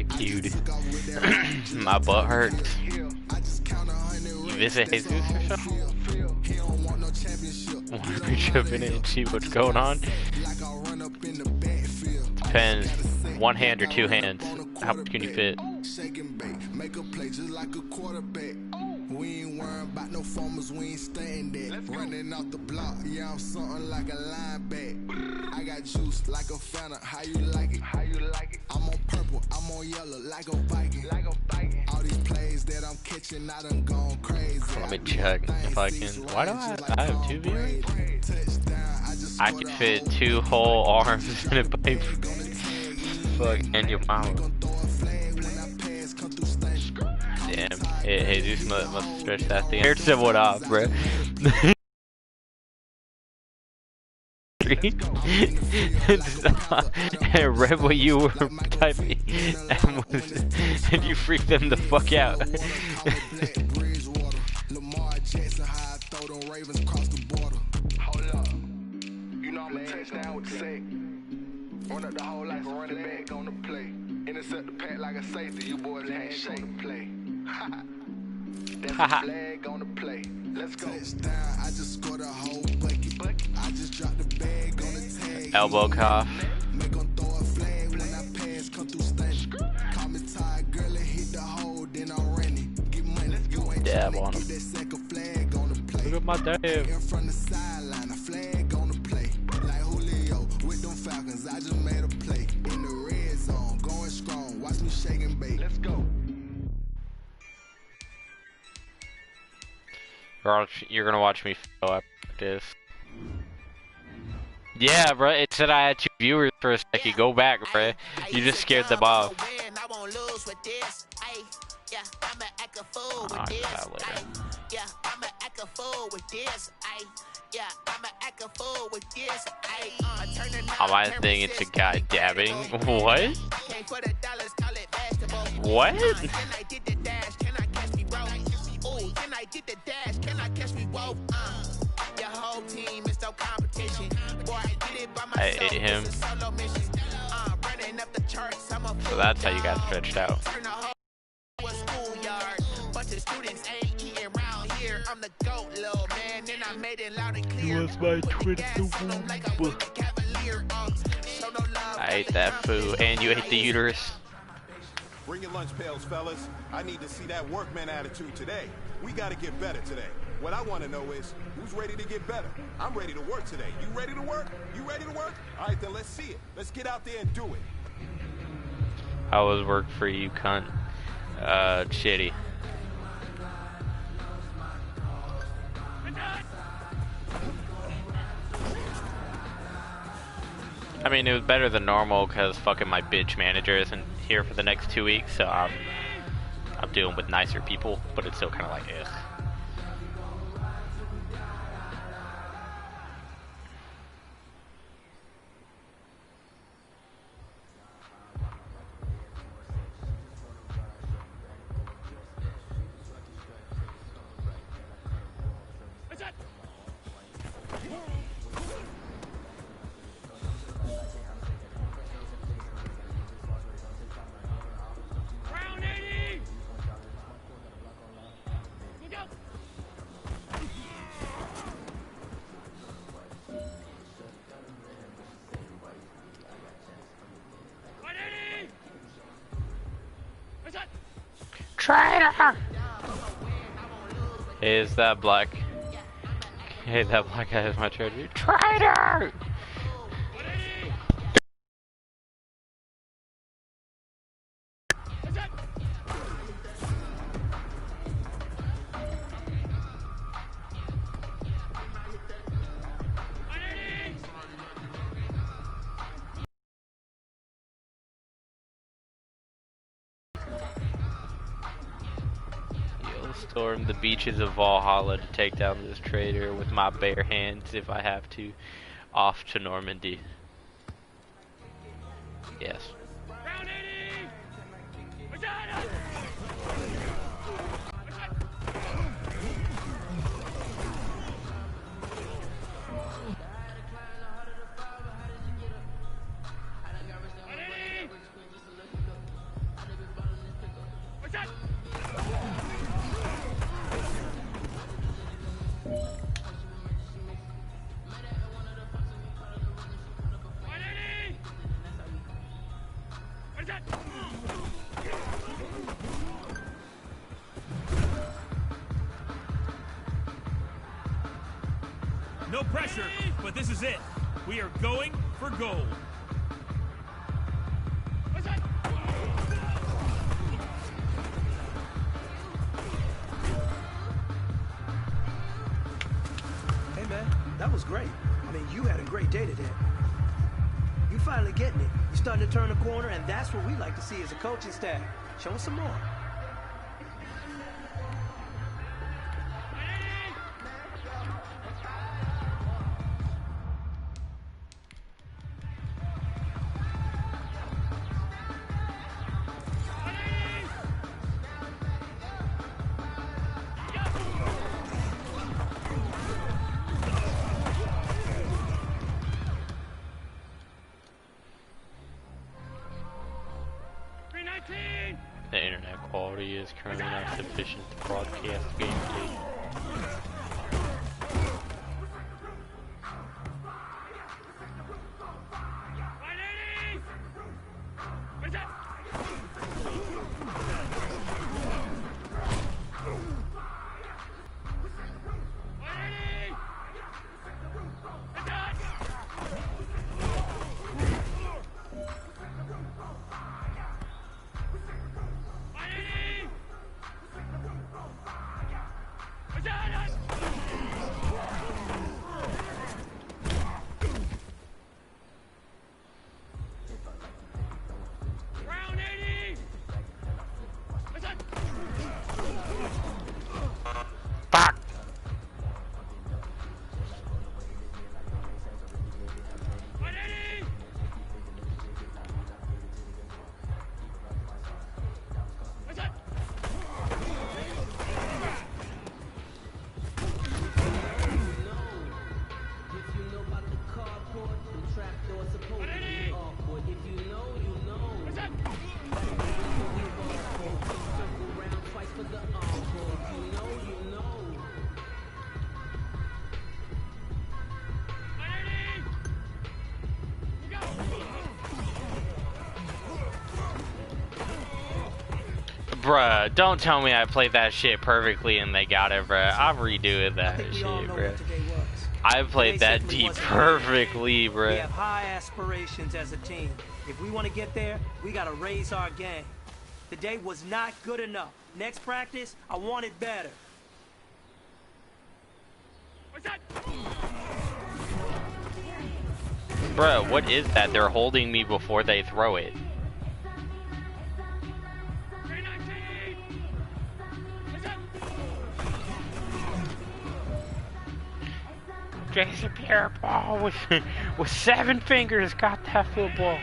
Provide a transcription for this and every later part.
cute. My butt hurts. You visit Jesus or something? Want to jump in and see what's going on? Depends. One hand or two hands. How much can you fit? We ain't worrying about no formers, we ain't staying there. Running off the block, yeah, I'm something like a linebacker. I got juice like a Fanta, how you like it? How you like it? I'm on purple, I'm on yellow, like a Viking. Like a Viking. All these plays that I'm catching, I done gone crazy. Let me check if I can. Why do I have two viewers? I can fit two whole arms in a pipe. Fuck, and your mama. Damn, hey, Jesus must stretch that thing. Here's someone off, bro. And read what you were typing, and you freaked them the fuck out. Run up the whole life and run it back on the play. Intercept the pack like a safety, you boys ain't shake play. That's a flag on the play. Let's go. Touchdown, I just scored a whole bucket. I just dropped the bag on the tag. Elbow cough. Make them throw a flag when I pass, come through stunning. Call me tired, girl, and hit the hole, then I'm running. Get money, you ain't dab on him. that second flag on the play. Look at my dab. In front of the sideline, a flag on the play. Like Julio with them Falcons, I just made a play. In the red zone, going strong. Watch me shake and bake. Let's go. You're gonna watch me fail after this. Yeah, bro. It said I had two viewers for a second. Go back, bro. You just scared them off. Oh, I got that later. On my thing, it's a guy dabbing. What? What? I ate him. So that's how you got stretched out. He was my twin. I ate that food, and you ate the uterus. Bring your lunch pails, fellas. I need to see that workman attitude today. We gotta get better today. What I want to know is, who's ready to get better? I'm ready to work today. You ready to work? You ready to work? All right, then let's see it. Let's get out there and do it. How was work for you, cunt? Shitty. I mean, it was better than normal because fucking my bitch manager isn't here for the next 2 weeks, so I'm dealing with nicer people, but it's still kind of like, ugh. Traitor! Hey, is that black? Hey, that black guy is my traitor. Traitor! Storm the beaches of Valhalla to take down this traitor with my bare hands if I have to. Off to Normandy. Yes. No pressure, but this is it. We are going for gold. Hey man, that was great. I mean, you had a great day today. You finally getting it. You're starting to turn the corner, and that's what we like to see as a coaching staff. Show us some more. The internet quality is currently not sufficient to broadcast gameplay. Fuck! Bruh, don't tell me I played that shit perfectly and they got it, bruh. I'll redo that shit, bruh. I played that deep perfectly, bruh. We have high aspirations as a team. If we want to get there, we got to raise our game. Today was not good enough. Next practice, I want it better. Bruh, what is that? They're holding me before they throw it. Jason Pierre-Paul with 7 fingers got that football.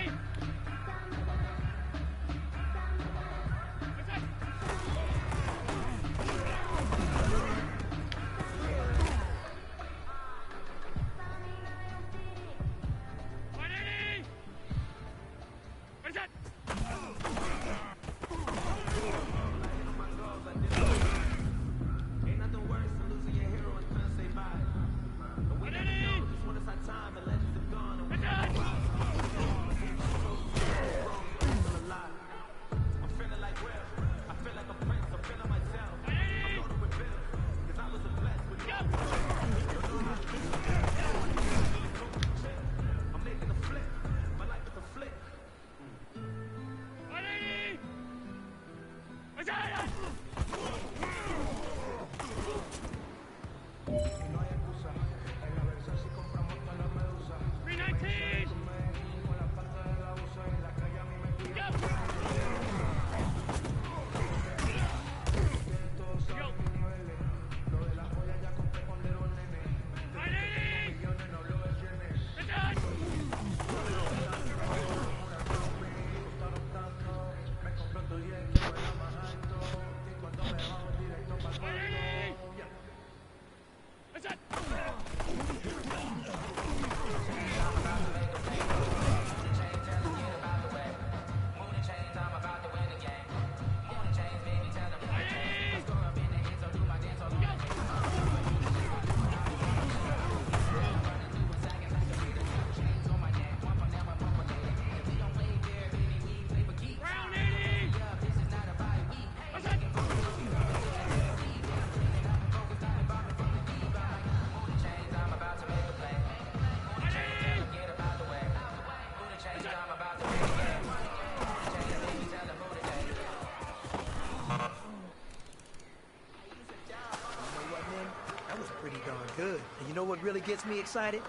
what really gets me excited?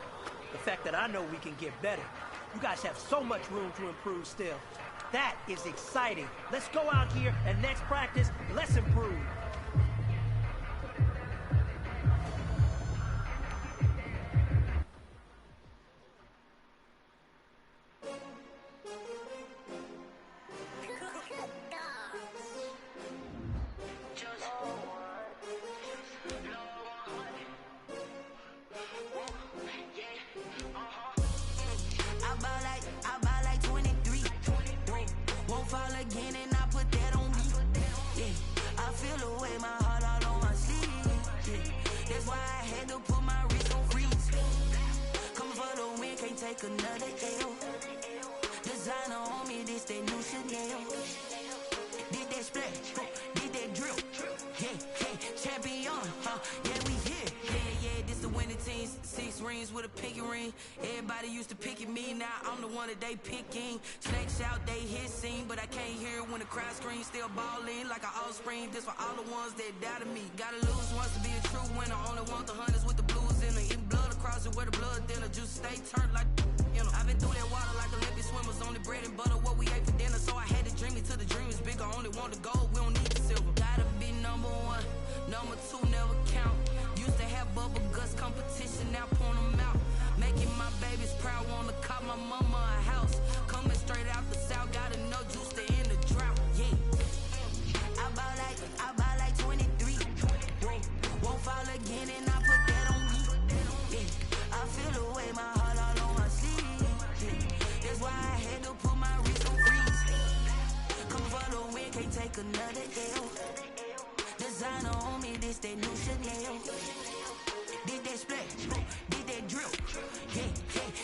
The fact that I know we can get better. You guys have so much room to improve still. That is exciting. Let's go out here and next practice, let's improve. Again and I put that on me. Yeah, I feel the way my heart all on my sleeve. Yeah, that's why I had to put my wrist on freeze. Coming for the win, can't take another L. Designer on me, this that new Chanel. Did that splash, did that drill. Yeah, champion, yeah, we here. Yeah, this the winning team. 6 rings with a pinky ring. Everybody used to pick at me, now I'm the one that they picking. Snake shout, they hit scene, but I can't hear it when the crowd screams. Still ballin' like an offspring. This for all the ones that doubted me. Gotta lose once to be a true winner. Only want the hunters with the blues in her. Eating blood across it where the blood thinner. Juice stay turned like, you know. I've been through that water like Olympic swimmers. Only bread and butter, what we ate for dinner. So I had to dream it till the dream is bigger. Only want the gold, we don't need the silver. Gotta be number 1, number 2 never count. Used to have bubble guts competition, now point them out. Making my babies proud, wanna cop my mama a house. Coming straight out the south, gotta know juice to end the drought. Yeah, I bought like 23. Won't fall again and I put that on me. Yeah, I feel the way my heart all on my sleeve. Yeah, that's why I had to put my wrist on freeze. Come for the win, can't take another L. Designer on me, this that new Chanel. Did that splash, did that drill. Yeah,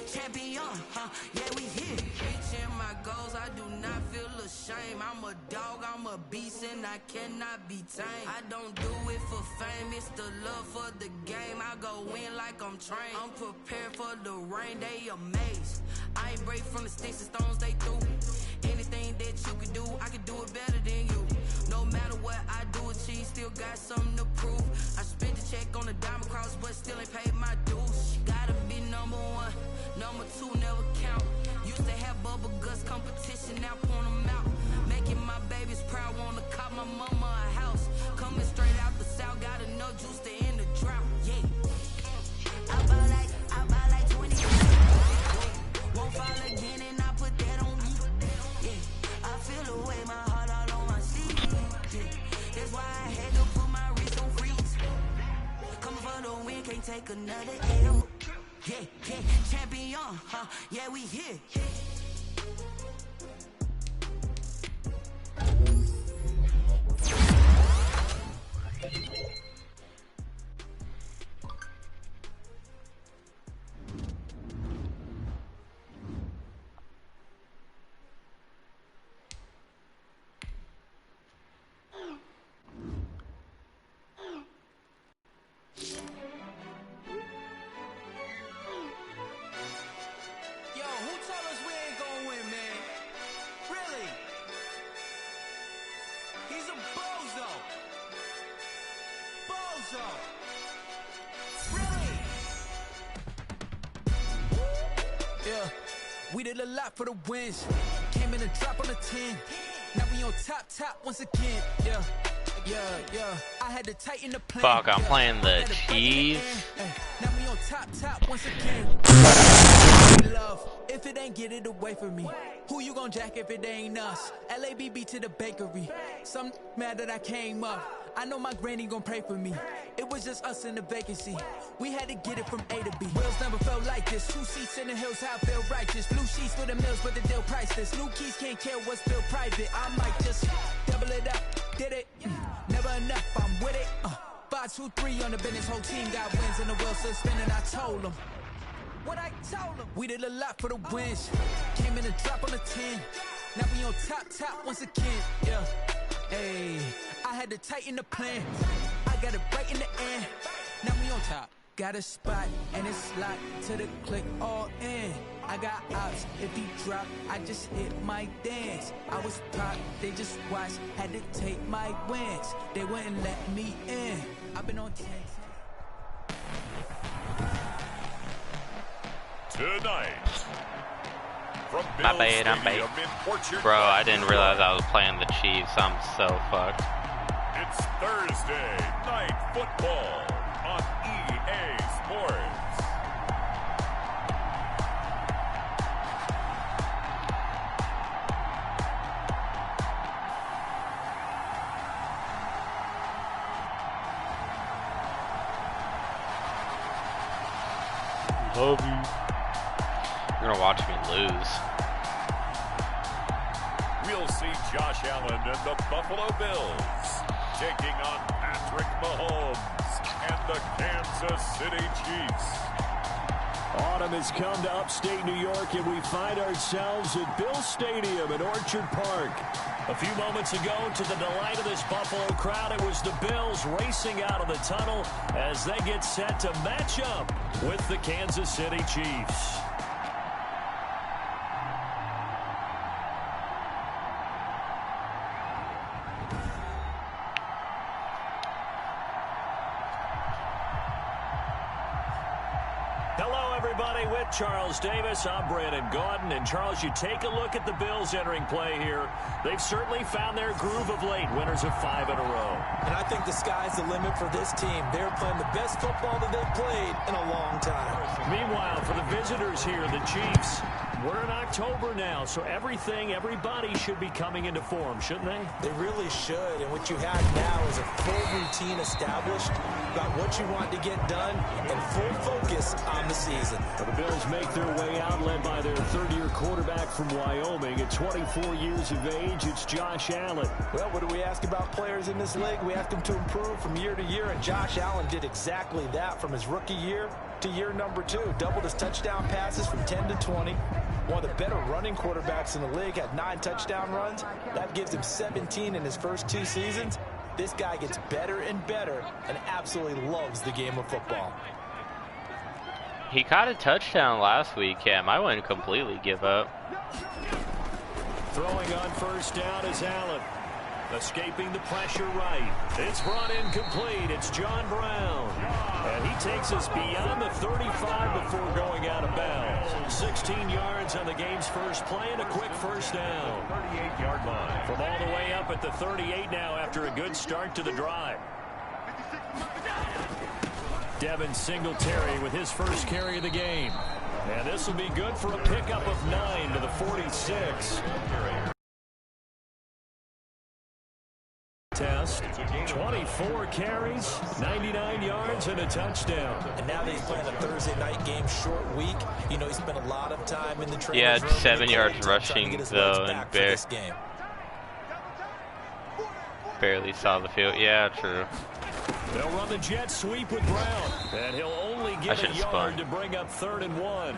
champion, yeah, we here. Reaching my goals, I do not feel ashamed. I'm a dog, I'm a beast, and I cannot be tamed. I don't do it for fame, it's the love for the game. I go in like I'm trained. I'm prepared for the rain, they amazed. I ain't break from the sticks and stones they threw. Anything that you can do, I can do it better than you. No matter what I do, achieve, still got something to prove. I spent the check on the diamond cross, but still ain't paid my dues. Gotta be number 1, number 2 never count. Used to have bubble guts competition, now point them out. Making my babies proud, wanna cop my mama a house. Coming straight out the south, gotta know juice to end the drought. Yeah, I bought like 20. Won't fall again and I put that on me. Yeah, I feel the way my heart all on my sleeve. Yeah, that's why I had to put my wrist on freeze. Coming for the win, can't take another L. Yeah, champion, yeah, we here. Yeah, we did a lot for the wins. Came in a drop on the 10. Now we on top once again. Yeah. I had to tighten the plan. Fuck, I'm playing the Chiefs. Now we on top once again. Love, if it ain't get it away from me. Who you gon' jack if it ain't us? LABB to the bakery. Some mad that I came up. I know my granny gon' pray for me. It was just us in the vacancy. We had to get it from A to B. Wheels never felt like this. 2 seats in the hills, how I feel righteous. Blue sheets for the mills, but the deal priceless. New keys can't care what's still private. I might just double it up. Did it? Never enough, I'm with it. 5, 2, 3 on the business. Whole team got wins and the wheels still spinning. I told them what I told them. We did a lot for the wins. Came in a drop on the 10. Now we on top once again. Yeah. Hey, I had to tighten the plan. I got it right in the end. Now we on top. Got a spot and it's locked to the click all in. I got ops, if he drop, I just hit my dance. I was top, they just watched, had to take my wins. They wouldn't let me in. I've been on 10. tonight. From My Bills bad, I'm Stadium bad. in Orchard Bro, I Park, didn't New realize York. I was playing the Chiefs. I'm so fucked. It's Thursday Night Football on EA Sports. Love you. You're gonna watch me lose. We'll see Josh Allen and the Buffalo Bills taking on Patrick Mahomes and the Kansas City Chiefs. Autumn has come to upstate New York, and we find ourselves at Bill Stadium in Orchard Park. A few moments ago, to the delight of this Buffalo crowd, it was the Bills racing out of the tunnel as they get set to match up with the Kansas City Chiefs. With Charles Davis, I'm Brandon Gaudin, and Charles, you take a look at the Bills entering play here. They've certainly found their groove of late, winners of 5 in a row. And I think the sky's the limit for this team. They're playing the best football that they've played in a long time. Meanwhile, for the visitors here, the Chiefs, we're in October now, so everybody should be coming into form, shouldn't they? They really should, and what you have now is a full routine established about what you want to get done and full focus on the season. The Bills make their way out, led by their third-year quarterback from Wyoming. At 24 years of age, it's Josh Allen. Well, what do we ask about players in this league? We ask them to improve from year to year, and Josh Allen did exactly that from his rookie year to year number 2. Doubled his touchdown passes from 10 to 20. One of the better running quarterbacks in the league, had 9 touchdown runs. That gives him 17 in his first 2 seasons. This guy gets better and better and absolutely loves the game of football. He caught a touchdown last week, Cam. I wouldn't completely give up. Throwing on first down is Allen. Escaping the pressure right. It's brought in complete. It's John Brown. And he takes us beyond the 35 before going out of bounds. 16 yards on the game's first play and a quick first down. 38-yard line. From all the way up at the 38 now after a good start to the drive. Devin Singletary with his first carry of the game. And this will be good for a pickup of 9 to the 46. Test, 24 carries, 99 yards, and a touchdown. And now that he's playing a Thursday night game, short week, you know, he spent a lot of time in the training Yeah, room. 7 yards rushing, though, and barely saw the field. Yeah, true. They'll run the jet sweep with Brown, and he'll only get a yard spun. to bring up 3rd and 1.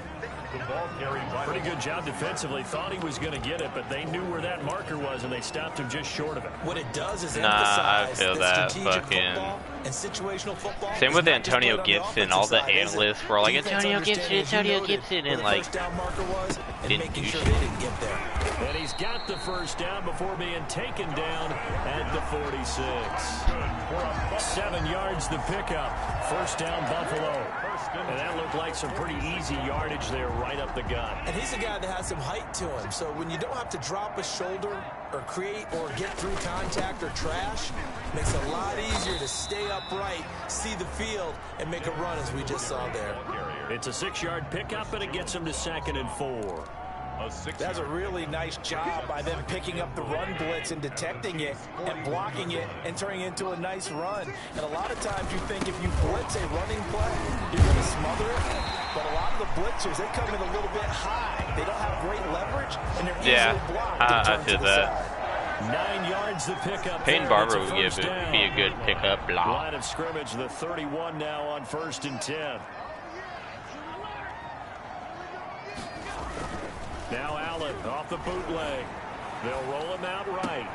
Pretty good job defensively. Thought he was going to get it, but they knew where that marker was, and they stopped him just short of it. What it does is I emphasize feel that strategic fucking. football and situational football. Same with is not just Antonio played on the Gibson. All the offensive side, analysts were like, Defense Antonio understanding, Gibson, where and the like, first down marker was and didn't making do sure shit. they didn't get there. And he's got the first down before being taken down at the 46. 7 yards the pickup. First down Buffalo. And that looked like some pretty easy yardage there right up the gut. And he's a guy that has some height to him. So when you don't have to drop a shoulder or create or get through contact or trash, makes it a lot easier to stay upright, see the field, and make a run as we just saw there. It's a 6-yard pickup, and it gets him to 2nd and 4. That's a really nice job by them picking up the run blitz and detecting it and blocking it and turning it into a nice run. And a lot of times you think if you blitz a running play, you're going to smother it. But a lot of the blitzers, they come in a little bit high. They don't have great leverage, and they're easily blocked. I did that. 9 yards the pickup. Peyton Barber would be a good pickup. Line of scrimmage, the 31 now on 1st and 10. Now Allen off the bootleg. They'll roll him out right.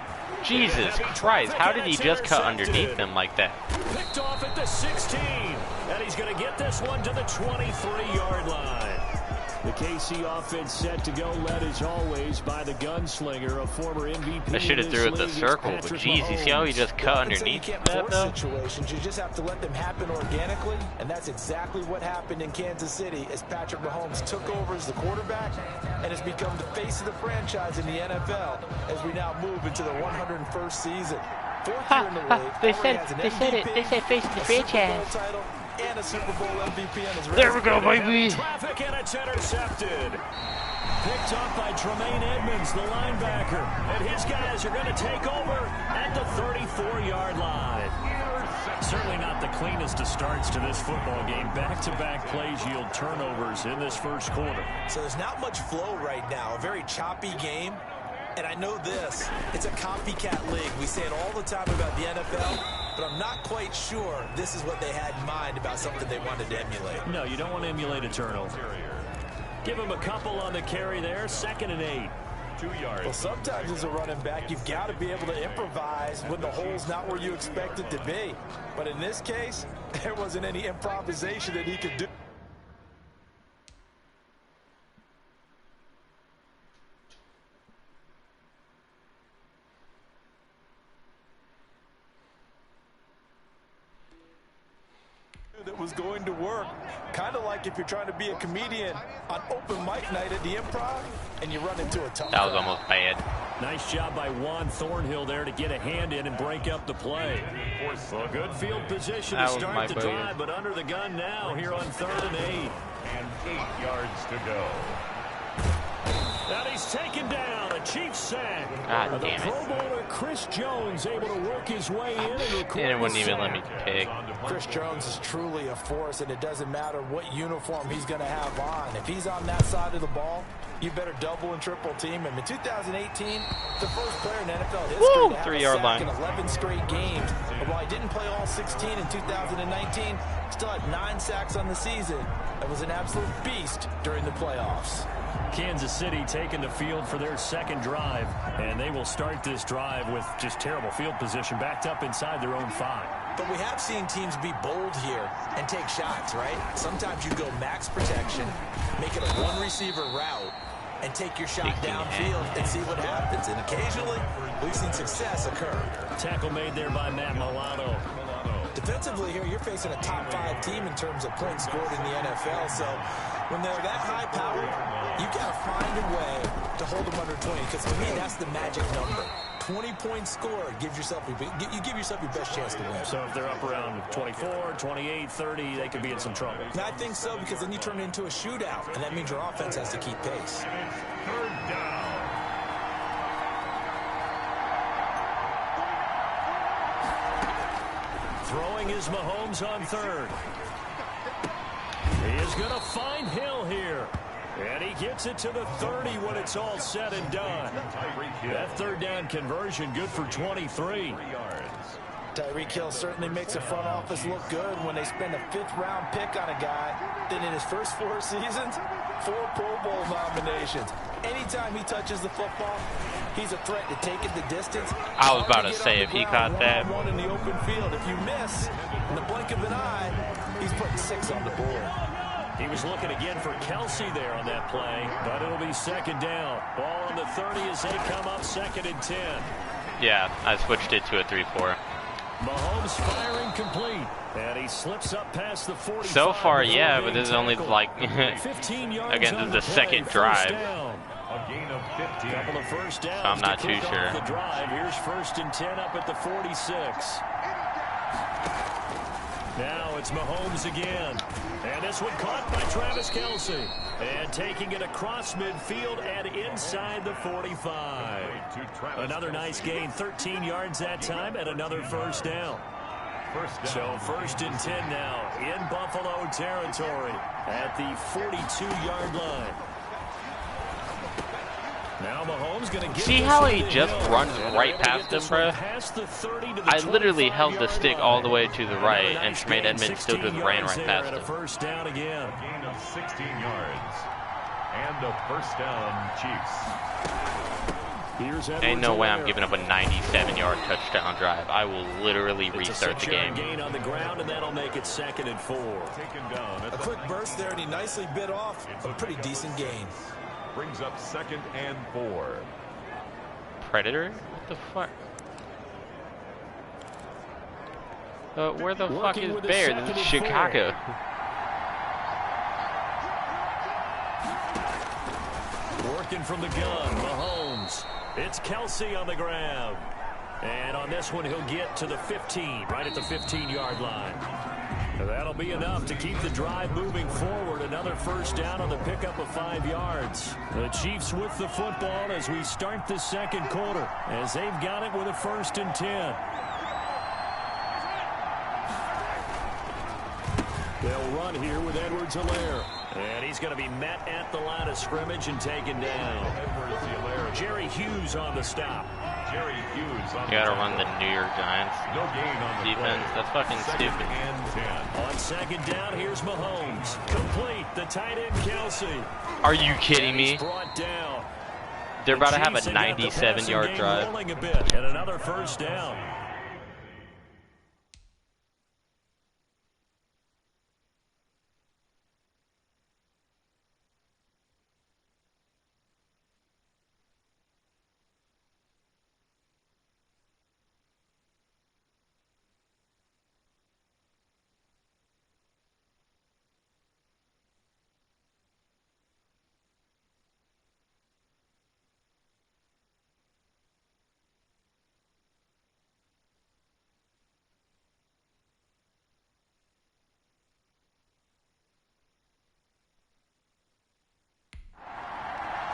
Jesus Christ, how did he just cut underneath him like that? Picked off at the 16. And he's going to get this one to the 23-yard line. The KC offense set to go, led as always by the gunslinger, a former MVP. I should have threw it the circle, but geez, you see how he just cut underneath that though? Situations, you just have to let them happen organically, and that's exactly what happened in Kansas City as Patrick Mahomes took over as the quarterback and has become the face of the franchise in the NFL as we now move into the 101st season. Fourth year in the league, they said face of the franchise. And a Super Bowl MVP on his resume. There we go, baby. Traffic, and it's intercepted. Picked up by Tremaine Edmonds, the linebacker. And his guys are going to take over at the 34-yard line. Certainly not the cleanest of starts to this football game. Back-to-back plays yield turnovers in this first quarter. So there's not much flow right now. A very choppy game. And I know this, it's a copycat league. We say it all the time about the NFL, but I'm not quite sure this is what they had in mind about something they wanted to emulate. No, you don't want to emulate a turnover. Give him a couple on the carry there, 2nd and 8. 2 yards. Well, sometimes as a running back, you've got to be able to improvise when the hole's not where you expect it to be. But in this case, there wasn't any improvisation that he could do. That was going to work. Kind of like if you're trying to be a comedian on open mic night at the Improv and you run into a tough That was crowd. almost bad. Nice job by Juan Thornhill there to get a hand in and break up the play. Well, good field position to start the drive, but under the gun now here on 3rd and 8. And 8 yards to go. Now he's taken down, a Chiefs sack. God The damn Pro it. Bowler Chris Jones able to work his way in and record And it wouldn't the even let me sack. pick. Chris Jones is truly a force, and it doesn't matter what uniform he's going to have on. If he's on that side of the ball, you better double and triple team him. In 2018, the first player in NFL history to have 3-yard a sack line. in 11 straight games. But while he didn't play all 16 in 2019, still had 9 sacks on the season and was an absolute beast during the playoffs. Kansas City taking the field for their second drive, and they will start this drive with just terrible field position, backed up inside their own 5. But we have seen teams be bold here and take shots, right? Sometimes you go max protection, make it a one-receiver route, and take your shot downfield and see what happens. And occasionally, we've seen success occur. Tackle made there by Matt Milano. Defensively here, you're facing a top 5 team in terms of points scored in the NFL. So when they're that high-powered, you got to find a way to hold them under 20. Because to me, that's the magic number. 20 points scored gives yourself you give yourself your best chance to win. So if they're up around 24, 28, 30, they could be in some trouble. And I think so, because then you turn it into a shootout, and that means your offense has to keep pace. 3rd down. Throwing is Mahomes on 3rd. He is going to find Hill here. And he gets it to the 30 when it's all said and done. That 3rd down conversion good for 23. Tyreek Hill certainly makes the front office look good when they spend a 5th-round pick on a guy. Then in his first 4 seasons, 4 Pro Bowl nominations. Anytime he touches the football, he's a threat to take it the distance. I was about to say, if he caught that. One in the open field. If you miss, in the blink of an eye, he's putting 6 on the board. He was looking again for Kelsey there on that play, but it'll be 2nd down. Ball on the 30 as they come up 2nd and 10. Yeah, I switched it to a 3-4. Mahomes firing complete, and he slips up past the 45. So far, yeah, but this is only like 15 yards again, on this is the play, second first drive. down. A gain of 15. Couple of first downs. So I'm not to too kick sure. off the drive. Here's 1st and 10 up at the 46. Now it's Mahomes again. And this one caught by Travis Kelsey. And taking it across midfield and inside the 45. Another nice gain, 13 yards that time, and another first down. So 1st and 10 now in Buffalo territory at the 42-yard line. Now Mahomes going to get. See how he just runs right past him, bro? I literally held the stick all the way to the right, and Tremaine Edmonds still just ran right past him. First down again. A gain of 16 yards. And a first down, Chiefs. Ain't no way I'm giving up a 97-yard touchdown drive. I will literally restart the game. Gain on the ground, and that'll make it 2nd and 4. A quick burst there, and he nicely bit off a pretty decent gain. Brings up 2nd and 4. Predator? What the fuck? Where the fuck is Bear? This is Chicago. Working from the gun, Mahomes. It's Kelsey on the ground. And on this one, he'll get to the 15, right at the 15-yard line. That'll be enough to keep the drive moving forward. Another first down on the pickup of 5 yards. The Chiefs with the football as we start the 2nd quarter, as they've got it with a 1st and 10. They'll run here with Edwards-Helaire. And he's going to be met at the line of scrimmage and taken down. Jerry Hughes on the stop. Jerry Hughes on You gotta run the New York Giants no gain on the defense. play. That's fucking 2nd stupid. and 10. On 2nd down, here's Mahomes. Complete, the tight end Kelsey. Are you kidding me? Brought down. They're about to have Chiefs a have got the passing 97-yard game drive. rolling a bit, and another first down.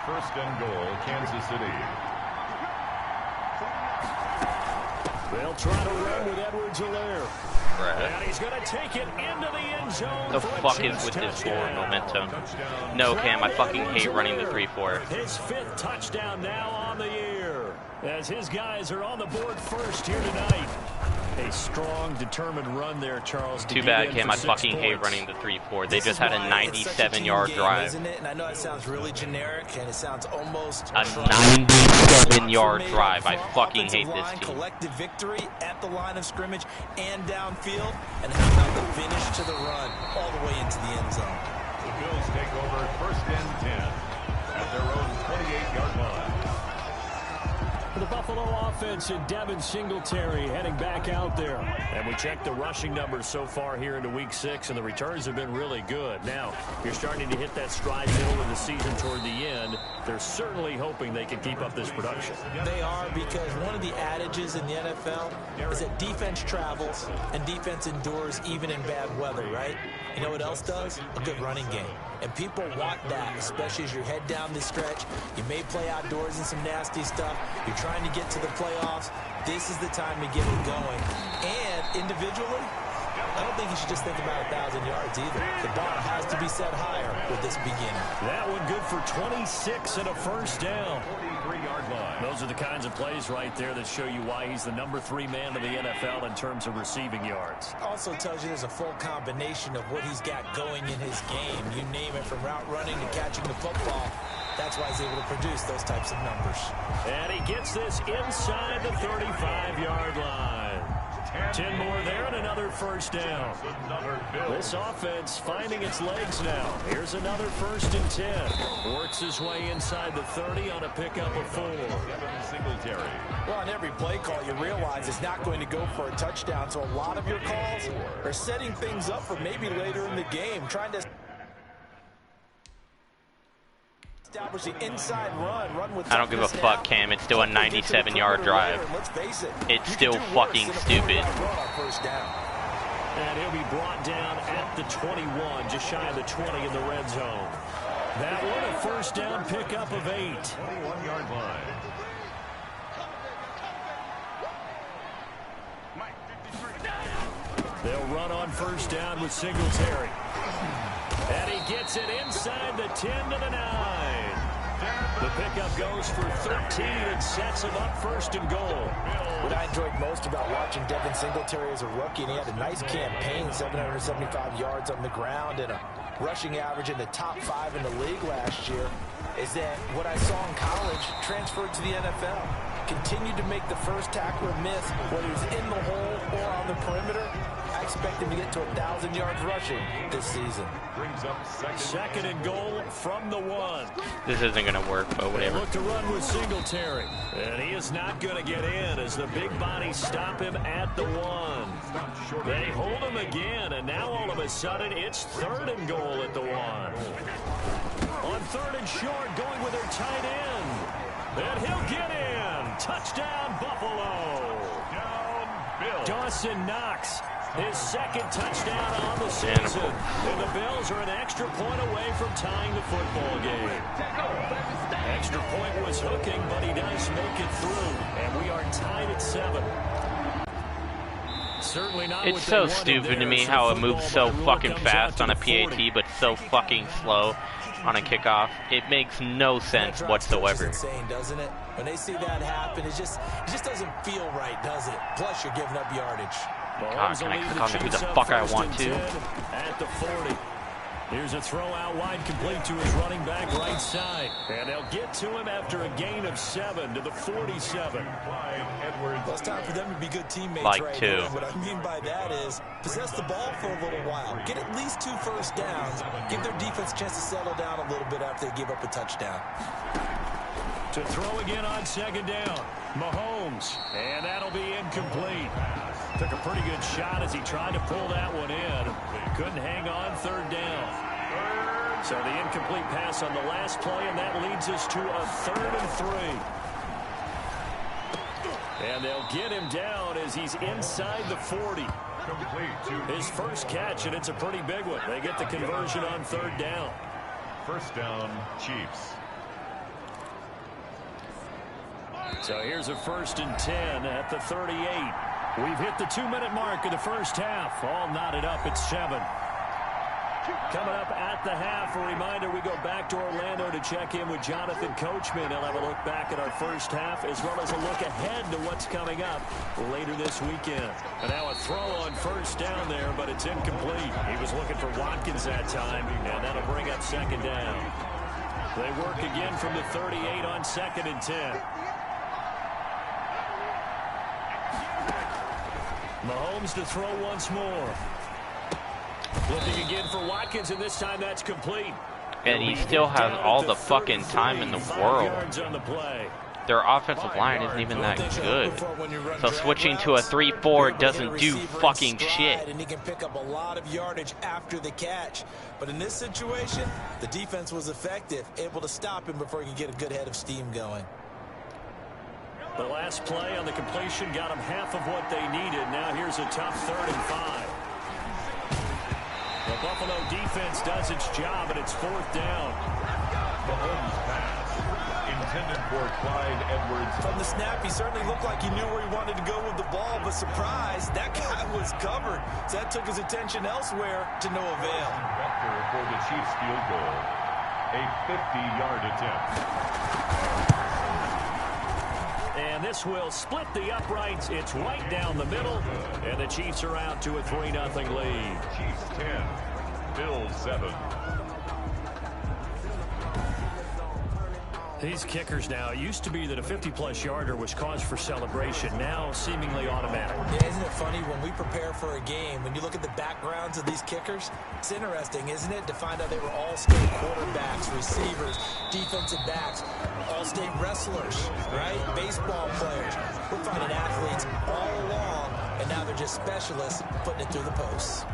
First and goal, Kansas City. They'll try to run with Edwards-Helaire. Right. And he's going to take it into the end zone. The for a fuck is Chiefs with this forward touchdown. momentum? No, Cam, I fucking hate running the 3-4. His 5th touchdown now on the year, as his guys are on the board first here tonight. A strong, determined run there, Charles. Too bad, Cam. I fucking hate running the 3-4. They just had a 97-yard drive. Isn't it? And I know it sounds really generic, and it sounds almost a 97-yard drive. I fucking hate this team. Collective victory at the line of scrimmage and downfield, and how about the finish to the run all the way into the end zone. The Bills take over 1st and 10 at their own 28-yard line. For the Buffalo offense and Devin Singletary heading back out there. And we check the rushing numbers so far here into week 6, and the returns have been really good. Now, you're starting to hit that stride middle of the season toward the end. They're certainly hoping they can keep up this production. They are, because one of the adages in the NFL is that defense travels and defense endures even in bad weather, right? You know what else does? A good running game. And people want that, especially as you head down the stretch. You may play outdoors in some nasty stuff. You're trying to get to the playoffs. This is the time to get it going. And individually, I don't think you should just think about 1,000 yards either. The bar has to be set higher with this beginning. That one good for 26 and a first down. 43-yard line. Those are the kinds of plays right there that show you why he's the number 3 man in the NFL in terms of receiving yards. Also tells you there's a full combination of what he's got going in his game. You name it, from route running to catching the football. That's why he's able to produce those types of numbers. And he gets this inside the 35-yard line. 10 more there and another first down. This offense finding its legs now. Here's another 1st and 10. Works his way inside the 30 on a pickup of 4. Singletary. Well, on every play call, you realize it's not going to go for a touchdown. So a lot of your calls are setting things up for maybe later in the game, trying to establish the inside run with. I don't give a fuck, Cam. It's still a 97-yard drive. It's still fucking stupid. And he'll be brought down at the 21, just shy of the 20 in the red zone. That one a first down pickup of 8. 21-yard line. They'll run on first down with Singletary. And he gets it inside the 10 to the 9. The pickup goes for 13 and sets him up 1st and goal. What I enjoyed most about watching Devin Singletary as a rookie, and he had a nice campaign, 775 yards on the ground and a rushing average in the top 5 in the league last year, is that what I saw in college transferred to the NFL. Continued to make the first tackler miss, whether he's in the hole or on the perimeter. I expect him to get to 1,000 yards rushing this season. Brings up second and goal from the 1. This isn't going to work, but whatever. They look to run with Singletary. And he is not going to get in as the big bodies stop him at the 1. They hold him again, and now all of a sudden it's 3rd and goal at the 1. On 3rd and short, going with their tight end. And he'll get in. Touchdown, Buffalo. Dawson Knox, his 2nd touchdown on the season. And the Bills are an extra point away from tying the football game. Extra point was hooking, but he does make it through. And we are tied at 7. Certainly not. It's so stupid to me how it moves so fucking fast on a PAT, but so fucking slow on a kickoff. It makes no sense whatsoever. Insane, doesn't it? When they see that happen, it just doesn't feel right, does it? Plus, you're giving up yardage. God, can I click on who the fuck I want to? At the 40. Here's a throw out wide, complete to his running back right side. And they'll get to him after a gain of 7 to the 47. Well, it's time for them to be good teammates like right 2. now. What I mean by that is possess the ball for a little while. Get at least 2 first downs. Give their defense a chance to settle down a little bit after they give up a touchdown. To throw again on 2nd down. Mahomes. And that'll be incomplete. Took a pretty good shot as he tried to pull that one in. Couldn't hang on 3rd down. So the incomplete pass on the last play, and that leads us to a 3rd and 3. And they'll get him down as he's inside the 40. His first catch, and it's a pretty big one. They get the conversion on 3rd down. First down, Chiefs. So here's a 1st and 10 at the 38. We've hit the 2-minute mark of the first half. All knotted up at 7. Coming up at the half, a reminder, we go back to Orlando to check in with Jonathan Coachman. He'll have a look back at our first half as well as a look ahead to what's coming up later this weekend. And now a throw on 1st down there, but it's incomplete. He was looking for Watkins that time, and that'll bring up 2nd down. They work again from the 38 on 2nd and 10. Mahomes to throw once more. Looking again for Watkins, and this time that's complete. And he still has all the fucking time in the world. Their offensive line isn't even that good. So switching to a 3-4 doesn't do fucking shit. And he can pick up a lot of yardage after the catch. But in this situation, the defense was effective, able to stop him before he could get a good head of steam going. The last play on the completion got them half of what they needed. Now here's a tough 3rd and 5. The Buffalo defense does its job, and it's 4th down. Mahomes pass intended for Clyde Edwards. From the snap, he certainly looked like he knew where he wanted to go with the ball, but surprise, that guy was covered. So that took his attention elsewhere to no avail. Vector for the Chiefs field goal. A 50-yard attempt. And this will split the uprights. It's right down the middle. And the Chiefs are out to a 3-0 lead. Chiefs 10, Bills 7. These kickers now, it used to be that a 50-plus yarder was cause for celebration. Now seemingly automatic. Yeah, isn't it funny when we prepare for a game, when you look at the backgrounds of these kickers, it's interesting, isn't it, to find out they were all-state quarterbacks, receivers, defensive backs, all-state wrestlers, right? Baseball players. We're finding athletes all along, and now they're just specialists putting it through the posts.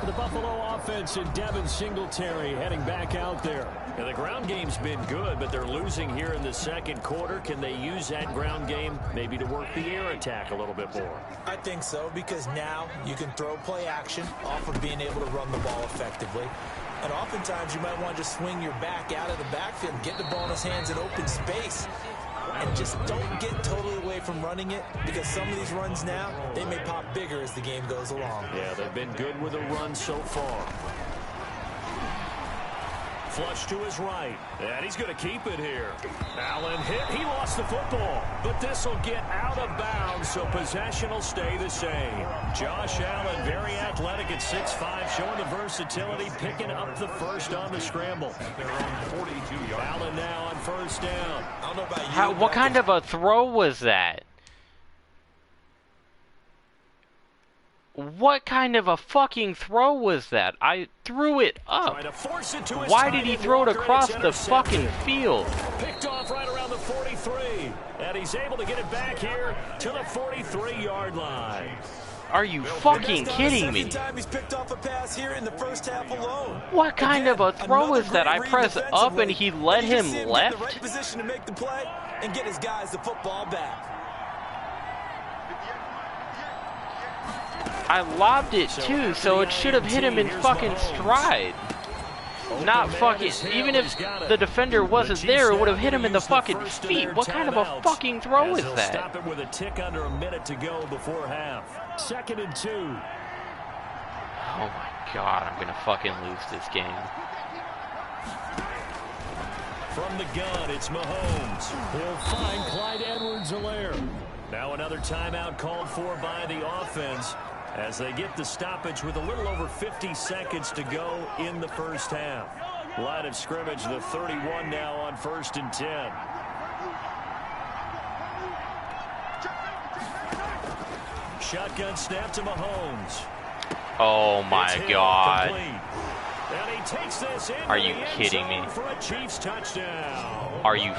The Buffalo offense and Devin Singletary heading back out there. And the ground game's been good, but they're losing here in the 2nd quarter. Can they use that ground game maybe to work the air attack a little bit more? I think so, because now you can throw play action off of being able to run the ball effectively. And oftentimes you might want to just swing your back out of the backfield and get the ball in his hands in open space. And just don't get totally away from running it, because some of these runs now, they may pop bigger as the game goes along. Yeah, they've been good with a run so far. flush to his right. And he's going to keep it here. Allen hit. He lost the football. But this will get out of bounds, so possession will stay the same. Josh Allen, very athletic at 6'5", showing the versatility, picking up the first on the scramble. Allen now on first down. I don't know about you. What kind of a throw was that? What kind of a fucking throw was that? I threw it up. Why did he throw it across the fucking field? Picked off right around the 43. And he's able to get it back here to the 43-yard line. Are you fucking kidding me? Time he's picked off a pass here in the first half alone. What kind of a throw is that? I press up and he led him left? In the right position to make the play and get his guys the football back. I lobbed it too, so it should have hit him in fucking stride. Not fucking, even if the defender wasn't there, it would have hit him in the fucking feet. What kind of a fucking throw is that? Stop it with a tick under a minute to go before half. 2nd and 2. Oh my god, I'm gonna fucking lose this game. From the gun, it's Mahomes. He'll find Clyde Edwards-Helaire. Now another timeout called for by the offense as they get the stoppage with a little over 50 seconds to go in the first half. Line of scrimmage, the 31 now on 1st and 10. Shotgun snap to Mahomes. Oh my god. And he takes this in. Are you kidding me? For a Chiefs touchdown. Are you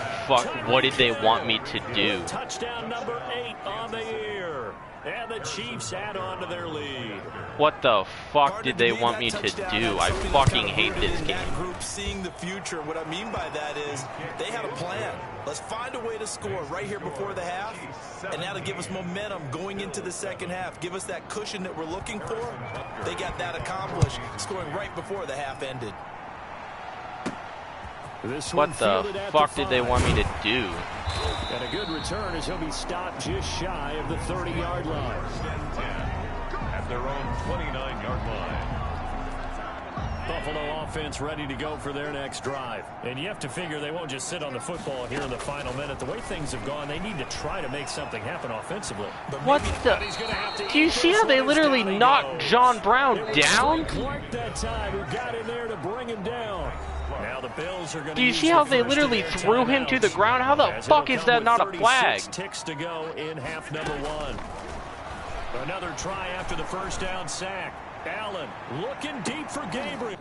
what did they want me to do? Touchdown number 8 on the year. And the Chiefs add on to their lead. What the fuck did they want me to do? I fucking hate this game. That group seeing the future. What I mean by that is they had a plan. Let's find a way to score right here before the half. And that'll give us momentum going into the second half. Give us that cushion that we're looking for. They got that accomplished, scoring right before the half ended. What the fuck did they want me to do? And a good return as he'll be stopped just shy of the 30-yard line. At their own 29-yard line. Buffalo offense ready to go for their next drive. And you have to figure they won't just sit on the football here in the final minute. The way things have gone, they need to try to make something happen offensively. What the? Do you see how they literally knocked John Brown down? Clark that time who got in there to bring him down. Now the Bills are going to. Do you see how they literally threw him to the ground? How the fuck is that not a flag? 36 ticks to go in half number 1. Another try after the first down sack. Allen looking deep for Gabriel.